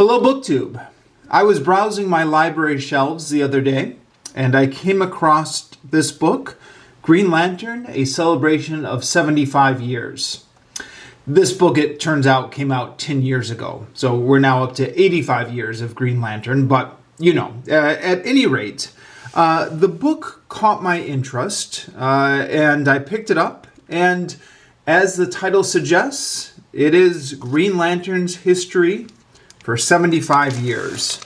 Hello BookTube. I was browsing my library shelves the other day and I came across this book, Green Lantern, A Celebration of 75 Years. This book, it turns out, came out 10 years ago. So we're now up to 85 years of Green Lantern, but at any rate, the book caught my interest and I picked it up, and as the title suggests, it is Green Lantern's history for 75 years.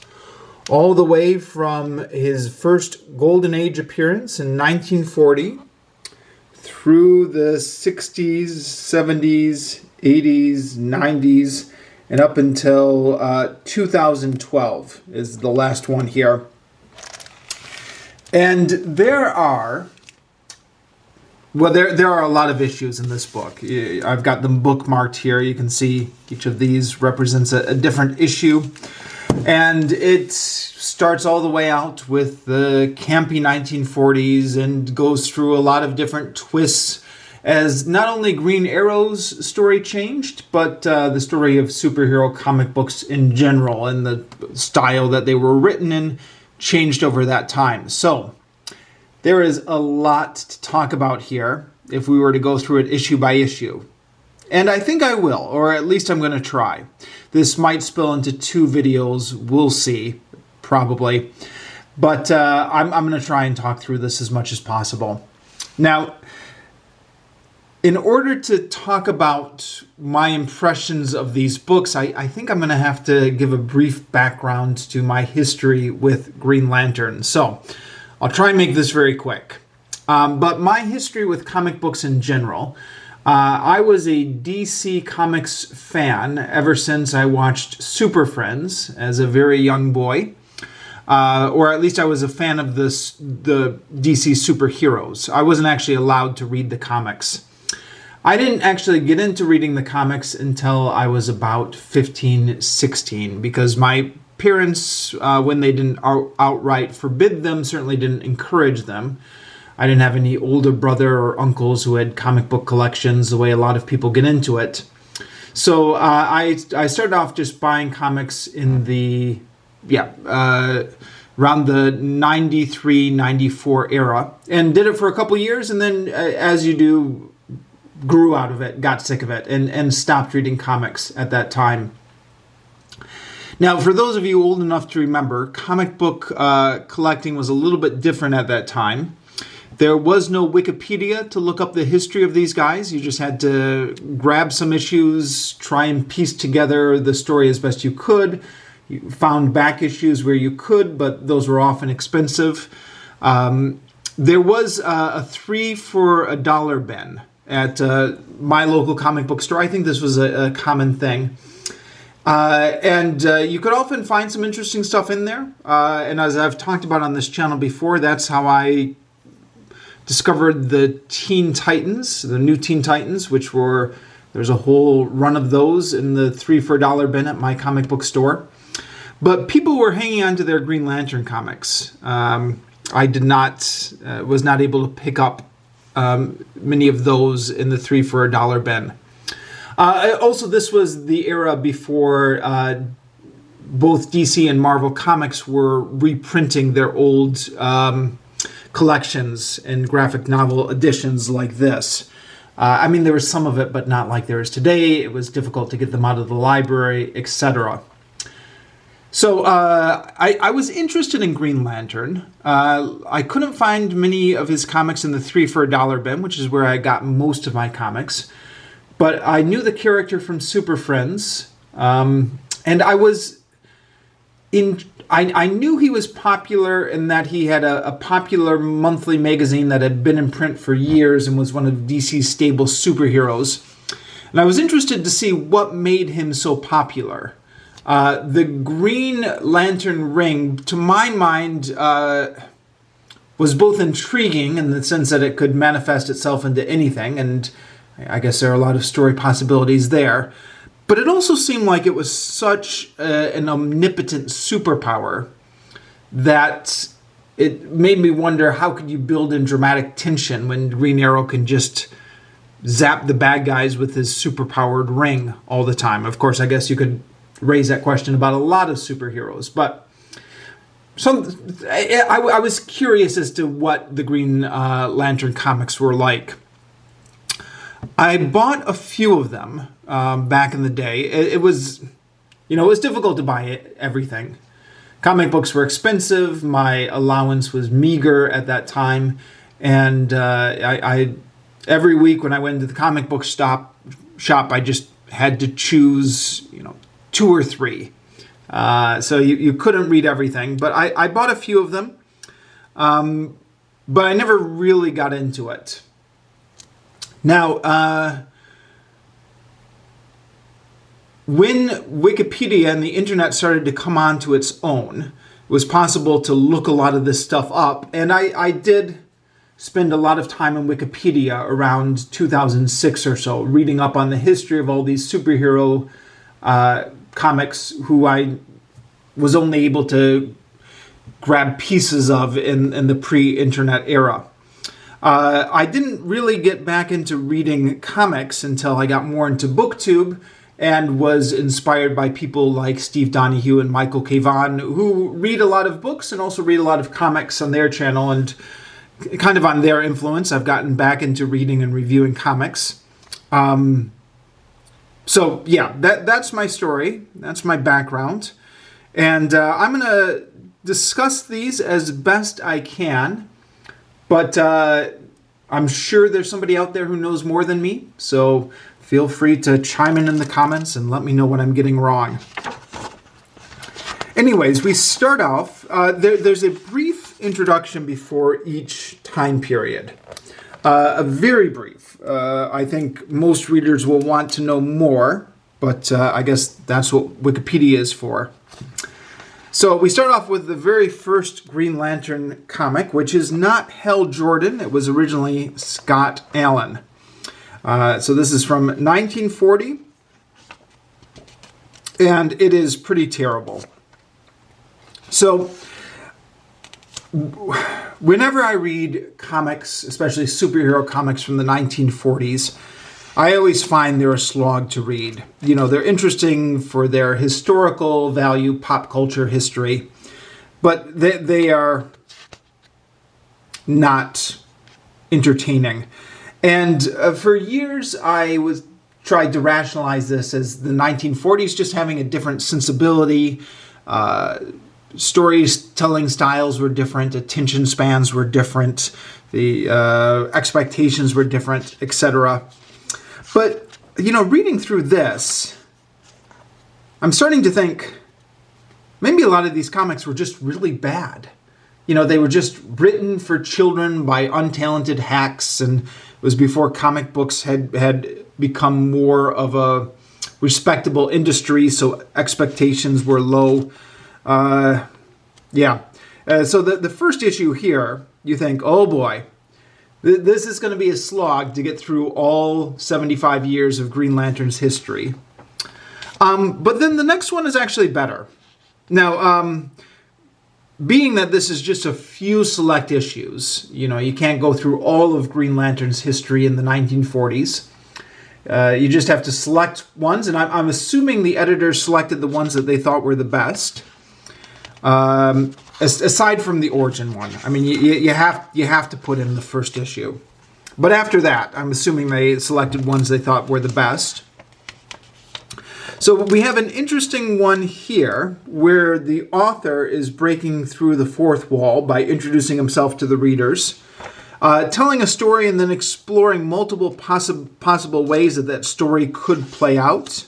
All the way from his first Golden Age appearance in 1940 through the 60s, 70s, 80s, 90s, and up until 2012 is the last one here. And there are a lot of issues in this book. I've got them bookmarked here. You can see each of these represents a different issue. And it starts all the way out with the campy 1940s and goes through a lot of different twists as not only Green Arrow's story changed, but the story of superhero comic books in general and the style that they were written in changed over that time. So there is a lot to talk about here if we were to go through it issue by issue. And I think I will, or at least I'm going to try. This might spill into 2 videos, we'll see, probably. But I'm going to try and talk through this as much as possible. Now, in order to talk about my impressions of these books, I think I'm going to have to give a brief background to my history with Green Lantern. So I'll try and make this very quick. But my history with comic books in general, I was a DC Comics fan ever since I watched Super Friends as a very young boy. Or at least I was a fan of the DC superheroes. I wasn't actually allowed to read the comics. I didn't actually get into reading the comics until I was about 15, 16, because my parents, when they didn't outright forbid them, certainly didn't encourage them. I didn't have any older brother or uncles who had comic book collections the way a lot of people get into it. So I started off just buying comics in the, around the 93, 94 era, and did it for a couple years, and then as you do, grew out of it, got sick of it, and stopped reading comics at that time. Now, for those of you old enough to remember, comic book collecting was a little bit different at that time. There was no Wikipedia to look up the history of these guys. You just had to grab some issues, try and piece together the story as best you could. You found back issues where you could, but those were often expensive. There was a 3 for $1 bin at my local comic book store. I think this was a common thing. And you could often find some interesting stuff in there. And as I've talked about on this channel before, that's how I discovered the Teen Titans, the new Teen Titans, which were, there's a whole run of those in the 3 for $1 bin at my comic book store. But people were hanging on to their Green Lantern comics. I was not able to pick up many of those in the 3 for $1 bin. Also, this was the era before both DC and Marvel Comics were reprinting their old collections and graphic novel editions like this. I mean, there was some of it, but not like there is today. It was difficult to get them out of the library, etc. So I was interested in Green Lantern. I couldn't find many of his comics in the 3 for $1 bin, which is where I got most of my comics. But I knew the character from Super Friends, and I knew he was popular in that he had a popular monthly magazine that had been in print for years and was one of DC's stable superheroes. And I was interested to see what made him so popular. The Green Lantern ring, to my mind, was both intriguing in the sense that it could manifest itself into anything, and I guess there are a lot of story possibilities there. But it also seemed like it was such an omnipotent superpower that it made me wonder, how could you build in dramatic tension when Green Arrow can just zap the bad guys with his superpowered ring all the time? Of course, I guess you could raise that question about a lot of superheroes. But I was curious as to what the Green Lantern comics were like. I bought a few of them back in the day. It was difficult to buy everything. Comic books were expensive. My allowance was meager at that time, and I every week when I went to the comic book shop, I just had to choose, 2 or 3. So you couldn't read everything, but I bought a few of them, but I never really got into it. Now, when Wikipedia and the internet started to come onto its own, it was possible to look a lot of this stuff up, and I did spend a lot of time on Wikipedia around 2006 or so, reading up on the history of all these superhero comics who I was only able to grab pieces of in the pre-internet era. I didn't really get back into reading comics until I got more into BookTube and was inspired by people like Steve Donahue and Michael K. Vaughan, who read a lot of books and also read a lot of comics on their channel, and kind of on their influence, I've gotten back into reading and reviewing comics. So yeah, that's my story. That's my background. And I'm going to discuss these as best I can. But I'm sure there's somebody out there who knows more than me. So feel free to chime in the comments and let me know what I'm getting wrong. Anyways, we start off. There's a brief introduction before each time period. A very brief. I think most readers will want to know more, but I guess that's what Wikipedia is for. So we start off with the very first Green Lantern comic, which is not Hal Jordan. It was originally Scott Allen. So this is from 1940, and it is pretty terrible. So whenever I read comics, especially superhero comics from the 1940s, I always find they're a slog to read. They're interesting for their historical value, pop culture history, but they are not entertaining. And for years, I tried to rationalize this as the 1940s just having a different sensibility. Storytelling styles were different, attention spans were different, the expectations were different, etc. But, reading through this, I'm starting to think maybe a lot of these comics were just really bad. They were just written for children by untalented hacks, and it was before comic books had become more of a respectable industry, so expectations were low. So the first issue here, you think, oh boy, this is going to be a slog to get through all 75 years of Green Lantern's history. But then the next one is actually better. Now, being that this is just a few select issues, you can't go through all of Green Lantern's history in the 1940s. You just have to select ones, and I'm assuming the editors selected the ones that they thought were the best. Aside from the origin one, I mean, you have to put in the first issue. But after that, I'm assuming they selected ones they thought were the best. So we have an interesting one here where the author is breaking through the fourth wall by introducing himself to the readers, telling a story and then exploring multiple possible ways that story could play out.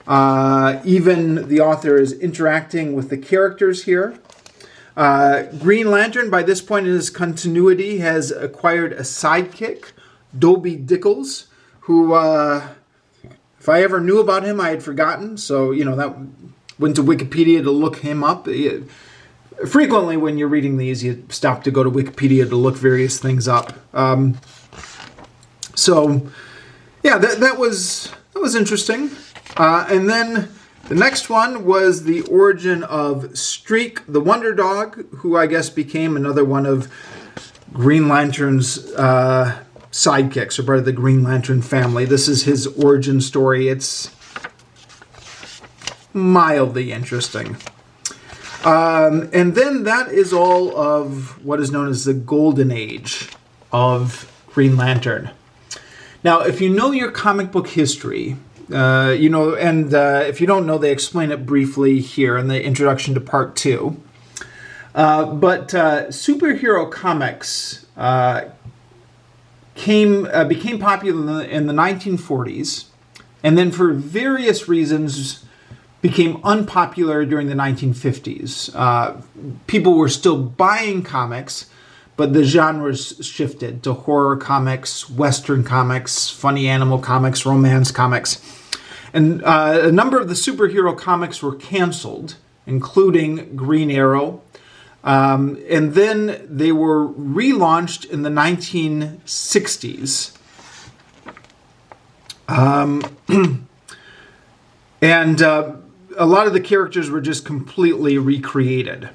Even the author is interacting with the characters here. Green Lantern, by this point in his continuity, has acquired a sidekick, Dobie Dickles, who, if I ever knew about him, I had forgotten. So, that went to Wikipedia to look him up. Frequently, when you're reading these, you stop to go to Wikipedia to look various things up. That was interesting. And then the next one was the origin of Streak the Wonder Dog, who I guess became another one of Green Lantern's sidekicks, or part of the Green Lantern family. This is his origin story. It's mildly interesting. And then that is all of what is known as the Golden Age of Green Lantern. Now, if you know your comic book history, if you don't know, they explain it briefly here in the introduction to Part 2. But superhero comics became popular in the 1940s, and then for various reasons became unpopular during the 1950s. People were still buying comics, but the genres shifted to horror comics, Western comics, funny animal comics, romance comics. And a number of the superhero comics were canceled, including Green Arrow. And then they were relaunched in the 1960s. And a lot of the characters were just completely recreated.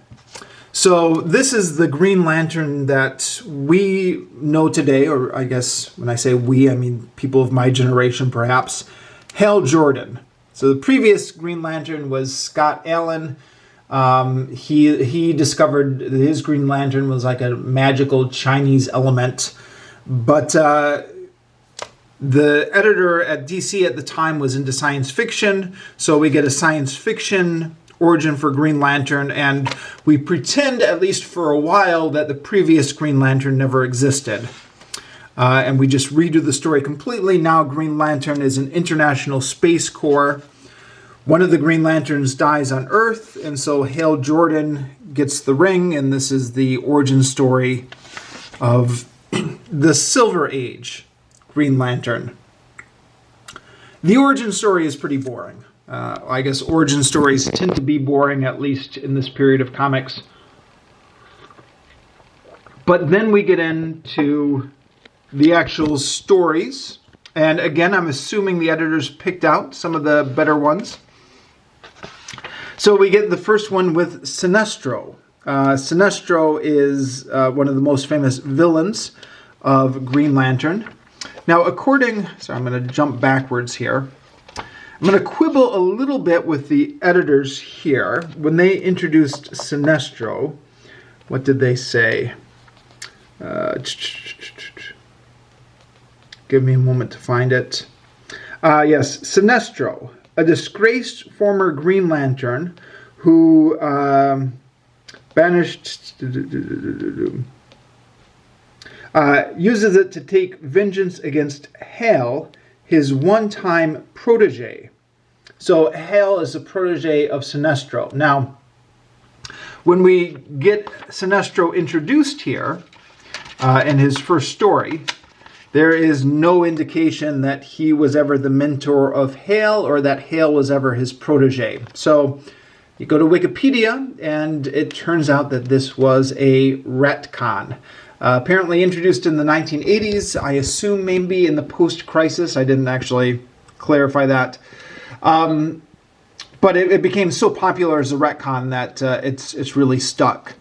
So this is the Green Lantern that we know today, or I guess when I say we, I mean people of my generation perhaps, Hal Jordan. So the previous Green Lantern was Scott Allen. He discovered that his Green Lantern was like a magical Chinese element. But the editor at DC at the time was into science fiction, so we get a science fiction origin for Green Lantern, and we pretend, at least for a while, that the previous Green Lantern never existed. And we just redo the story completely. Now Green Lantern is an international space corps. One of the Green Lanterns dies on Earth, and so Hal Jordan gets the ring, and this is the origin story of the Silver Age Green Lantern. The origin story is pretty boring. I guess origin stories tend to be boring, at least in this period of comics. But then we get into the actual stories. And again, I'm assuming the editors picked out some of the better ones. So we get the first one with Sinestro. Sinestro is one of the most famous villains of Green Lantern. Now, I'm going to jump backwards here. I'm going to quibble a little bit with the editors here. When they introduced Sinestro, what did they say? Give me a moment to find it. Yes, Sinestro, a disgraced former Green Lantern who uses it to take vengeance against Hal, his one-time protege. So Hal is a protege of Sinestro. Now, when we get Sinestro introduced here in his first story, there is no indication that he was ever the mentor of Hal or that Hal was ever his protege. So you go to Wikipedia, and it turns out that this was a retcon. Apparently introduced in the 1980s, I assume maybe in the post-crisis. I didn't actually clarify that. But it became so popular as a retcon that it's really stuck.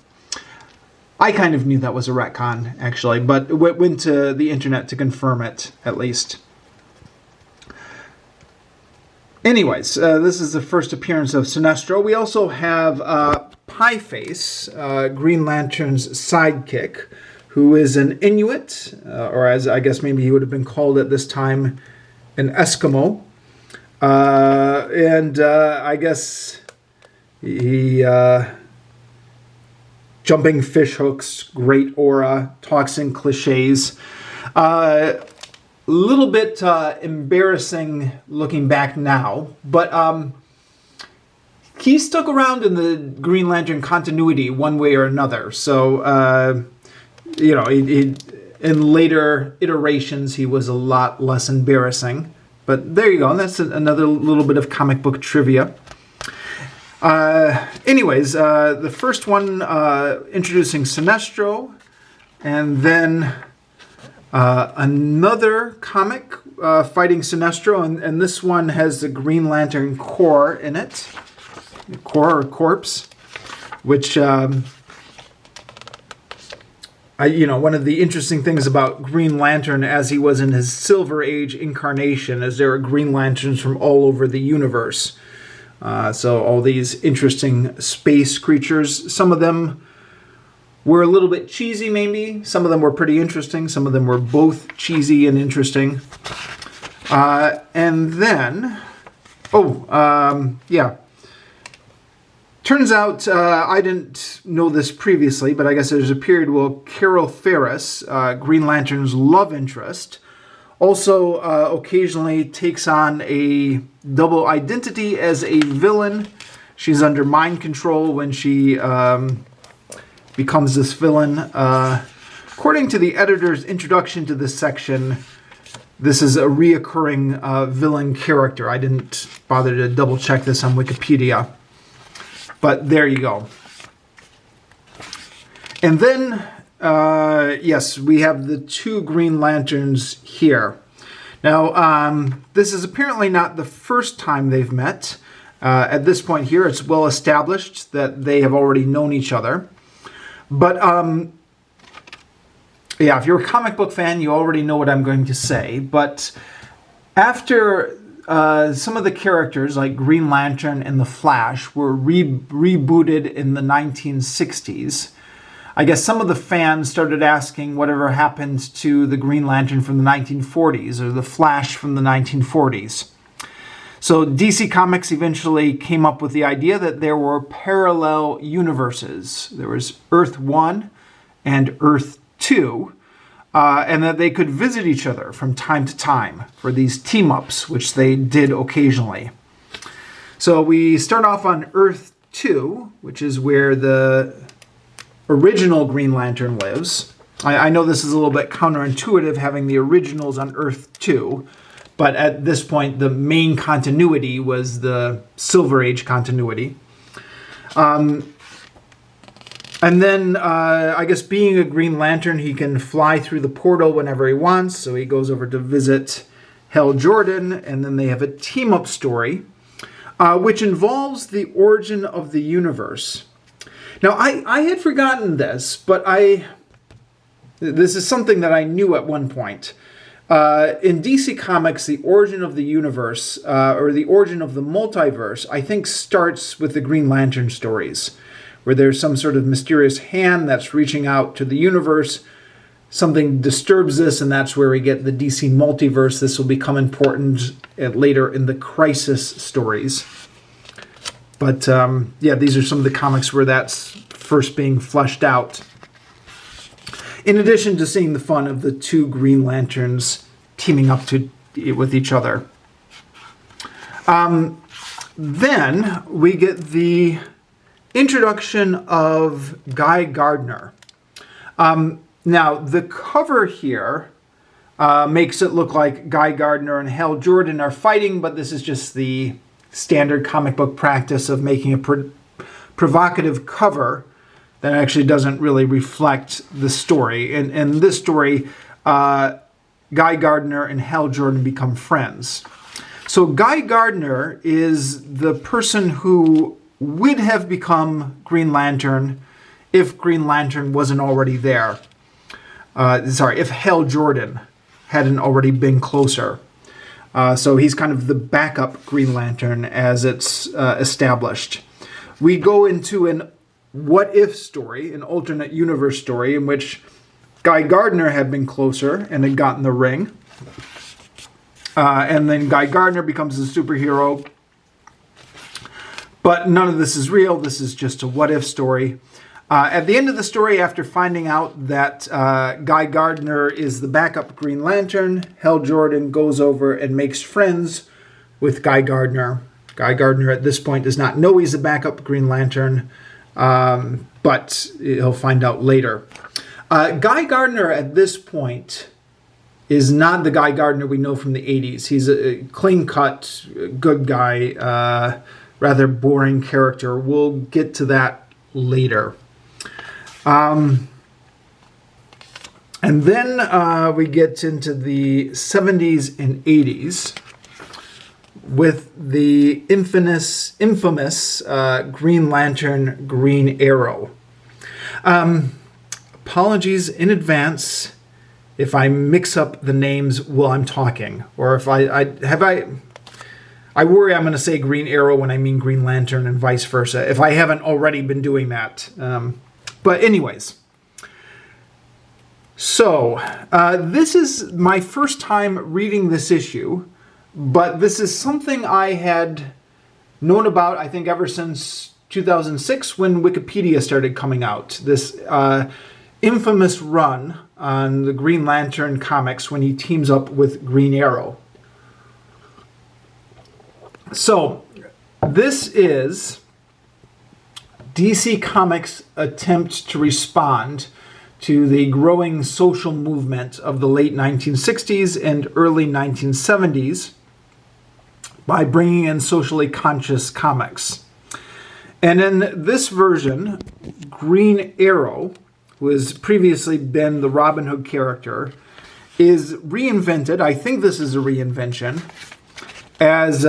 I kind of knew that was a retcon, actually, but went to the internet to confirm it, at least. Anyways, this is the first appearance of Sinestro. We also have Pieface, Green Lantern's sidekick, who is an Inuit, or as I guess maybe he would have been called at this time, an Eskimo. I guess he jumping fish hooks, great aura, talks in cliches. A little bit embarrassing looking back now, but he stuck around in the Green Lantern continuity one way or another. So, in later iterations, he was a lot less embarrassing. But there you go. And that's another little bit of comic book trivia. The first one introducing Sinestro, and then another comic fighting Sinestro, and this one has the Green Lantern Corps in it, Corps or Corpse, which one of the interesting things about Green Lantern as he was in his Silver Age incarnation is there are Green Lanterns from all over the universe. So all these interesting space creatures. Some of them were a little bit cheesy, maybe. Some of them were pretty interesting. Some of them were both cheesy and interesting. And then, yeah. Turns out, I didn't know this previously, but I guess there's a period where Carol Ferris, Green Lantern's love interest, also occasionally takes on a double identity as a villain. She's under mind control when she becomes this villain. According to the editor's introduction to this section, this is a reoccurring villain character. I didn't bother to double check this on Wikipedia. But there you go. And then, yes, we have the two Green Lanterns here. Now, this is apparently not the first time they've met. At this point here, it's well established that they have already known each other. But, yeah, if you're a comic book fan, you already know what I'm going to say. But after some of the characters, like Green Lantern and the Flash, were rebooted in the 1960s, I guess some of the fans started asking whatever happened to the Green Lantern from the 1940s or the Flash from the 1940s. So DC Comics eventually came up with the idea that there were parallel universes. There was Earth 1 and Earth 2, and that they could visit each other from time to time for these team-ups, which they did occasionally. So we start off on Earth 2, which is where the original Green Lantern lives. I know this is a little bit counterintuitive having the originals on Earth 2, but at this point the main continuity was the Silver Age continuity. And then, I guess being a Green Lantern, he can fly through the portal whenever he wants, so he goes over to visit Hal Jordan, and then they have a team-up story, which involves the origin of the universe. Now, I had forgotten this, but this is something that I knew at one point. In DC Comics, the origin of the universe, or the origin of the multiverse, I think starts with the Green Lantern stories, where there's some sort of mysterious hand that's reaching out to the universe. Something disturbs this, and that's where we get the DC multiverse. This will become important later in the Crisis stories. But, yeah, these are some of the comics where that's first being fleshed out. In addition to seeing the fun of the two Green Lanterns teaming up with each other. Then we get the introduction of Guy Gardner. Now, the cover here makes it look like Guy Gardner and Hal Jordan are fighting, but this is just the standard comic book practice of making a provocative cover that actually doesn't really reflect the story. In this story, Guy Gardner and Hal Jordan become friends. So Guy Gardner is the person who would have become Green Lantern if Green Lantern wasn't already there. If Hal Jordan hadn't already been closer. So he's kind of the backup Green Lantern as it's established. We go into an what-if story, an alternate universe story, in which Guy Gardner had been closer and had gotten the ring. And then Guy Gardner becomes a superhero. But none of this is real. This is just a what-if story. At the end of the story, after finding out that Guy Gardner is the backup Green Lantern, Hal Jordan goes over and makes friends with Guy Gardner. Guy Gardner at this point does not know he's the backup Green Lantern, but he'll find out later. Guy Gardner at this point is not the Guy Gardner we know from the 80s. He's a clean-cut, good guy, rather boring character. We'll get to that later. And then we get into the 70s and 80s with the infamous Green Lantern Green Arrow. Apologies in advance if I mix up the names while I'm talking, or if I I worry I'm going to say Green Arrow when I mean Green Lantern and vice versa, if I haven't already been doing that. But anyways. So, this is my first time reading this issue, but this is something I had known about, I think, ever since 2006 when Wikipedia started coming out. This infamous run on the Green Lantern comics when he teams up with Green Arrow. So, this is DC Comics' attempt to respond to the growing social movement of the late 1960s and early 1970s by bringing in socially conscious comics. And in this version, Green Arrow, who has previously been the Robin Hood character, is reinvented, I think this is a reinvention, as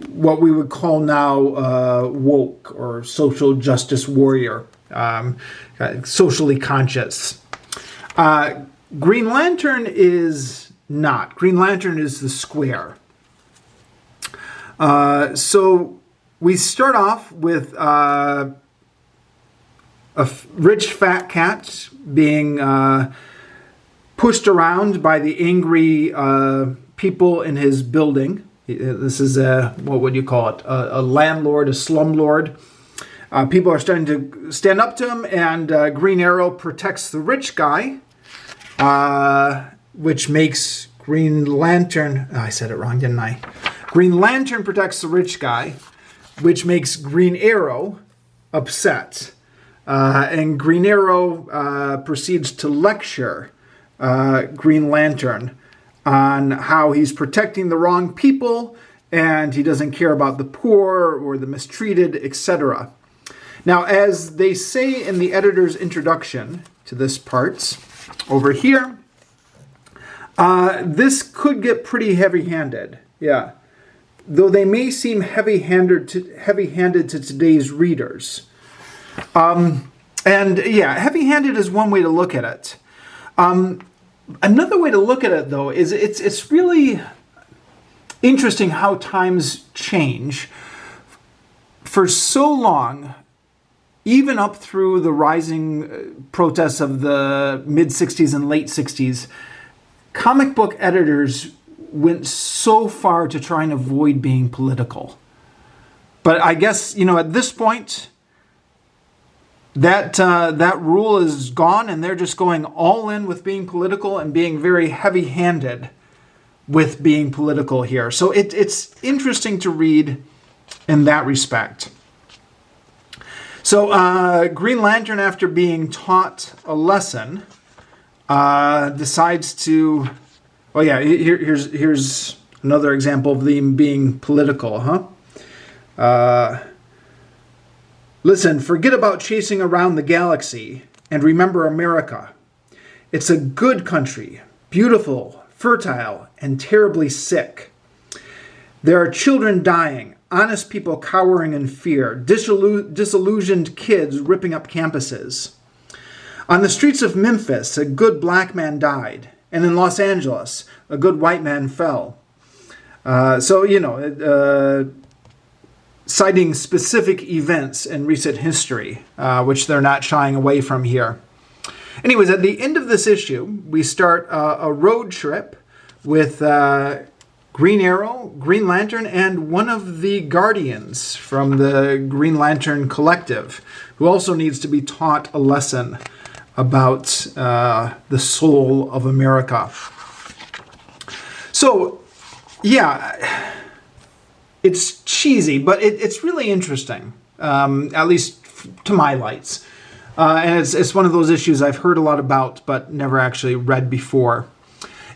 what we would call now woke or social justice warrior, socially conscious. Green Lantern is not. Green Lantern is the square. So we start off with a rich fat cat being pushed around by the angry people in his building. This is what would you call it? A landlord, a slumlord. People are starting to stand up to him, and Green Arrow protects the rich guy, which makes Green Lantern... Oh, I said it wrong, didn't I? Green Lantern protects the rich guy, which makes Green Arrow upset. And Green Arrow proceeds to lecture Green Lantern on how he's protecting the wrong people and he doesn't care about the poor or the mistreated, etc. Now, as they say in the editor's introduction to this part over here, this could get pretty heavy-handed. Yeah. Though they may seem heavy-handed to today's readers. And yeah, heavy-handed is one way to look at it. Another way to look at it, though, is it's really interesting how times change. For so long, even up through the rising protests of the mid-'60s and late 60s, comic book editors went so far to try and avoid being political. But I guess, at this point, that rule is gone, and they're just going all in with being political and being very heavy-handed with being political here. So it's interesting to read in that respect. So Green Lantern, after being taught a lesson, decides to... Oh yeah, here's another example of them being political, Listen, forget about chasing around the galaxy and remember America. It's a good country, beautiful, fertile, and terribly sick. There are children dying, honest people cowering in fear, disillusioned kids ripping up campuses. On the streets of Memphis, a good black man died, and in Los Angeles, a good white man fell. Citing specific events in recent history, which they're not shying away from here. Anyways, at the end of this issue, we start a road trip with Green Arrow, Green Lantern, and one of the Guardians from the Green Lantern Collective, who also needs to be taught a lesson about the soul of America. So, yeah... It's cheesy, but it's really interesting, at least to my lights. And it's one of those issues I've heard a lot about, but never actually read before.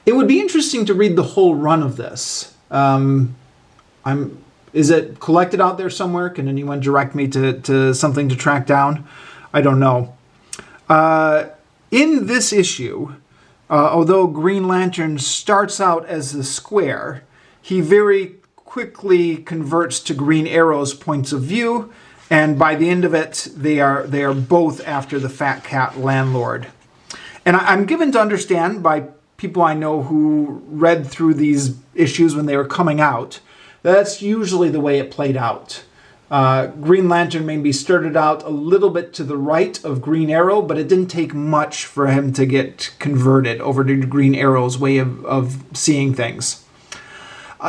It would be interesting to read the whole run of this. Is it collected out there somewhere? Can anyone direct me to something to track down? I don't know. In this issue, although Green Lantern starts out as the square, he very quickly converts to Green Arrow's points of view, and by the end of it, they are both after the fat cat landlord. And I'm given to understand by people I know who read through these issues when they were coming out, that's usually the way it played out. Green Lantern maybe started out a little bit to the right of Green Arrow, but it didn't take much for him to get converted over to Green Arrow's way of seeing things.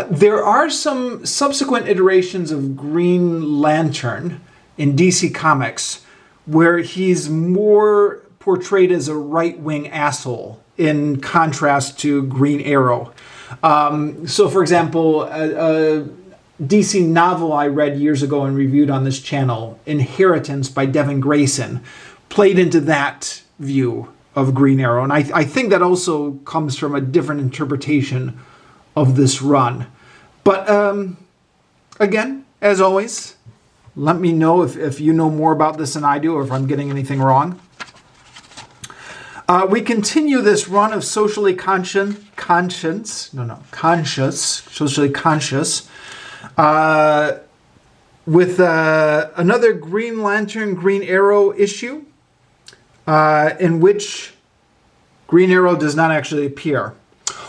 There are some subsequent iterations of Green Lantern in DC Comics where he's more portrayed as a right-wing asshole in contrast to Green Arrow. So, for example, a DC novel I read years ago and reviewed on this channel, Inheritance by Devin Grayson, played into that view of Green Arrow. And I think that also comes from a different interpretation of this run. But again, as always, let me know if you know more about this than I do or if I'm getting anything wrong. We continue this run of socially conscious, with another Green Lantern, Green Arrow issue, in which Green Arrow does not actually appear.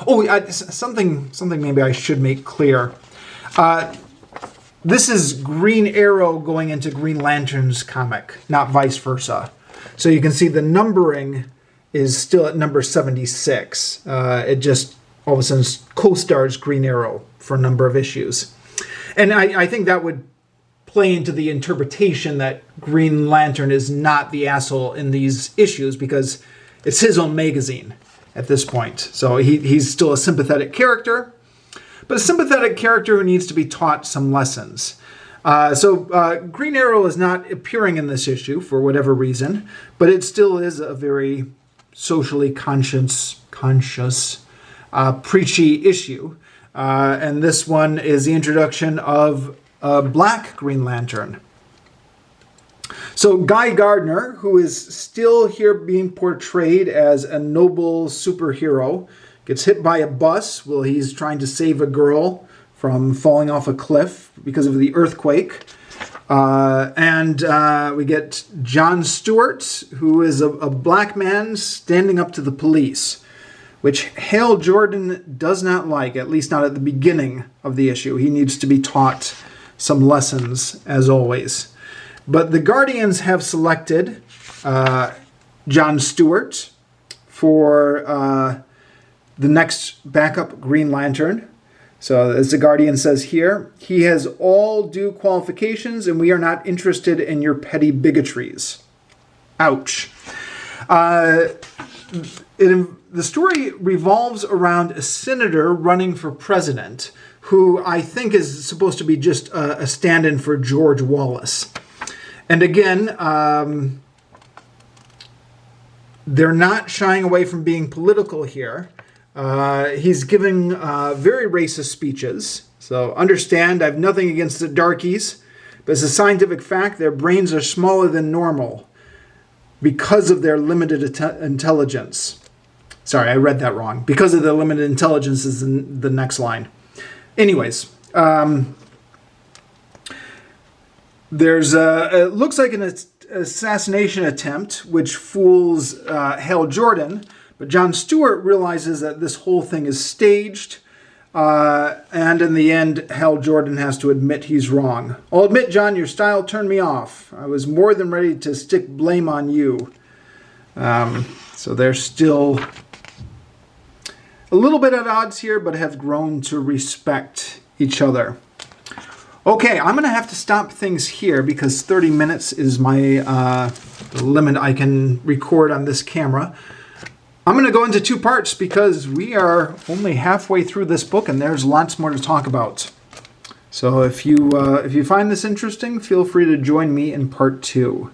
Oh, something maybe I should make clear. This is Green Arrow going into Green Lantern's comic, not vice versa. So you can see the numbering is still at number 76. It just all of a sudden co-stars Green Arrow for a number of issues. And I think that would play into the interpretation that Green Lantern is not the asshole in these issues because it's his own magazine at this point. So he's still a sympathetic character, but a sympathetic character who needs to be taught some lessons. So Green Arrow is not appearing in this issue for whatever reason, but it still is a very socially conscious, preachy issue. And this one is the introduction of a black Green Lantern. So Guy Gardner, who is still here being portrayed as a noble superhero, gets hit by a bus while he's trying to save a girl from falling off a cliff because of the earthquake. And we get John Stewart, who is a black man standing up to the police, which Hal Jordan does not like, at least not at the beginning of the issue. He needs to be taught some lessons, as always. But the Guardians have selected John Stewart for the next backup Green Lantern. So as the Guardian says here, he has all due qualifications and we are not interested in your petty bigotries. Ouch. The story revolves around a senator running for president who I think is supposed to be just a stand-in for George Wallace. And again, they're not shying away from being political here. He's giving very racist speeches. So understand, I have nothing against the darkies, but it's a scientific fact their brains are smaller than normal because of their limited intelligence. Sorry, I read that wrong. Because of their limited intelligence is the next line. Anyways, there's it looks like an assassination attempt, which fools Hal Jordan. But John Stewart realizes that this whole thing is staged, and in the end, Hal Jordan has to admit he's wrong. I'll admit, John, your style turned me off. I was more than ready to stick blame on you. So they're still a little bit at odds here, but have grown to respect each other. Okay, I'm going to have to stop things here because 30 minutes is my the limit I can record on this camera. I'm going to go into two parts because we are only halfway through this book and there's lots more to talk about. So if you find this interesting, feel free to join me in part 2.